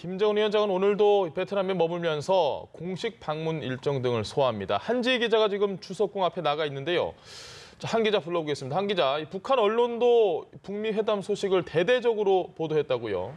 김정은 위원장은 오늘도 베트남에 머물면서 공식 방문 일정 등을 소화합니다. 한지희 기자가 지금 주석궁 앞에 나가 있는데요. 한 기자 불러보겠습니다. 한 기자, 북한 언론도 북미 회담 소식을 대대적으로 보도했다고요.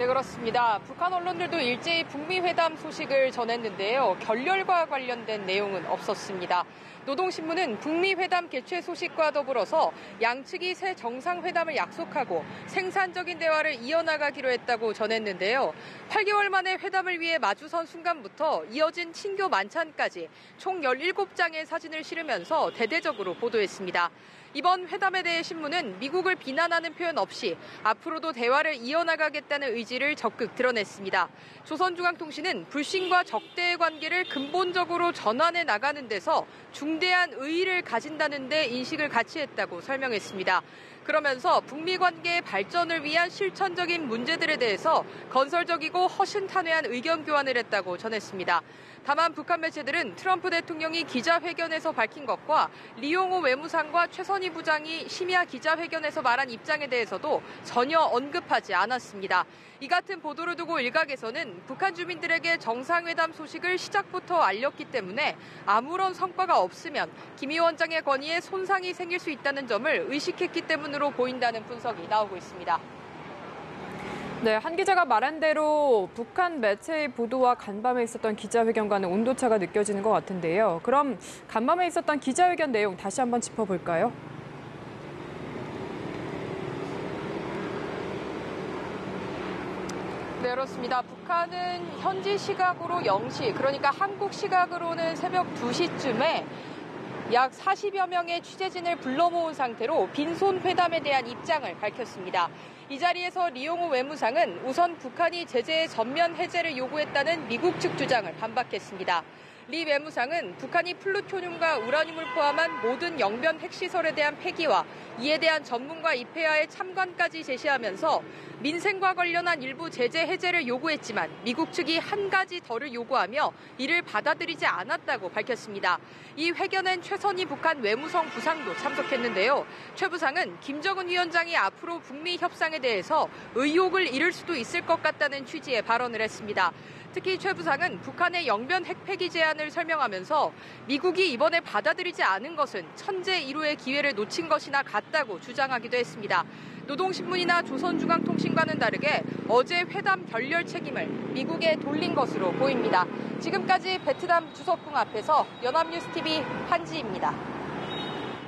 네, 그렇습니다. 북한 언론들도 일제히 북미 회담 소식을 전했는데요. 결렬과 관련된 내용은 없었습니다. 노동신문은 북미 회담 개최 소식과 더불어서 양측이 새 정상회담을 약속하고 생산적인 대화를 이어나가기로 했다고 전했는데요. 8개월 만에 회담을 위해 마주선 순간부터 이어진 친교 만찬까지 총 17장의 사진을 실으면서 대대적으로 보도했습니다. 이번 회담에 대해 신문은 미국을 비난하는 표현 없이 앞으로도 대화를 이어나가겠다는 의지를 적극 드러냈습니다. 조선중앙통신은 불신과 적대의 관계를 근본적으로 전환해 나가는 데서 중대한 의의를 가진다는 데 인식을 같이 했다고 설명했습니다. 그러면서 북미 관계의 발전을 위한 실천적인 문제들에 대해서 건설적이고 허심탄회한 의견 교환을 했다고 전했습니다. 다만 북한 매체들은 트럼프 대통령이 기자회견에서 밝힌 것과 리용호 외무상과 최선희 부장이 심야 기자회견에서 말한 입장에 대해서도 전혀 언급하지 않았습니다. 이 같은 보도를 두고 일각에서는 북한 주민들에게 정상회담 소식을 시작부터 알렸기 때문에 아무런 성과가 없으면 김 위원장의 권위에 손상이 생길 수 있다는 점을 의식했기 때문으로 보인다는 분석이 나오고 있습니다. 네, 한 기자가 말한 대로 북한 매체의 보도와 간밤에 있었던 기자회견과는 온도차가 느껴지는 것 같은데요. 그럼 간밤에 있었던 기자회견 내용 다시 한번 짚어볼까요? 네, 그렇습니다. 북한은 현지 시각으로 0시, 그러니까 한국 시각으로는 새벽 2시쯤에 약 40여 명의 취재진을 불러 모은 상태로 빈손 회담에 대한 입장을 밝혔습니다. 이 자리에서 리용호 외무상은 우선 북한이 제재의 전면 해제를 요구했다는 미국 측 주장을 반박했습니다. 리 외무상은 북한이 플루토늄과 우라늄을 포함한 모든 영변 핵시설에 대한 폐기와 이에 대한 전문가 입회하에 참관까지 제시하면서 민생과 관련한 일부 제재 해제를 요구했지만 미국 측이 한 가지 더를 요구하며 이를 받아들이지 않았다고 밝혔습니다. 이 회견엔 최선희 북한 외무성 부상도 참석했는데요. 최 부상은 김정은 위원장이 앞으로 북미 협상에 대해서 의욕을 잃을 수도 있을 것 같다는 취지의 발언을 했습니다. 특히 최 부상은 북한의 영변 핵 폐기 제안을 설명하면서 미국이 이번에 받아들이지 않은 것은 천재 일후의 기회를 놓친 것이나 같다고 주장하기도 했습니다. 노동신문이나 조선중앙통신과는 다르게 어제 회담 결렬 책임을 미국에 돌린 것으로 보입니다. 지금까지 베트남 주석궁 앞에서 연합뉴스TV 한지희입니다.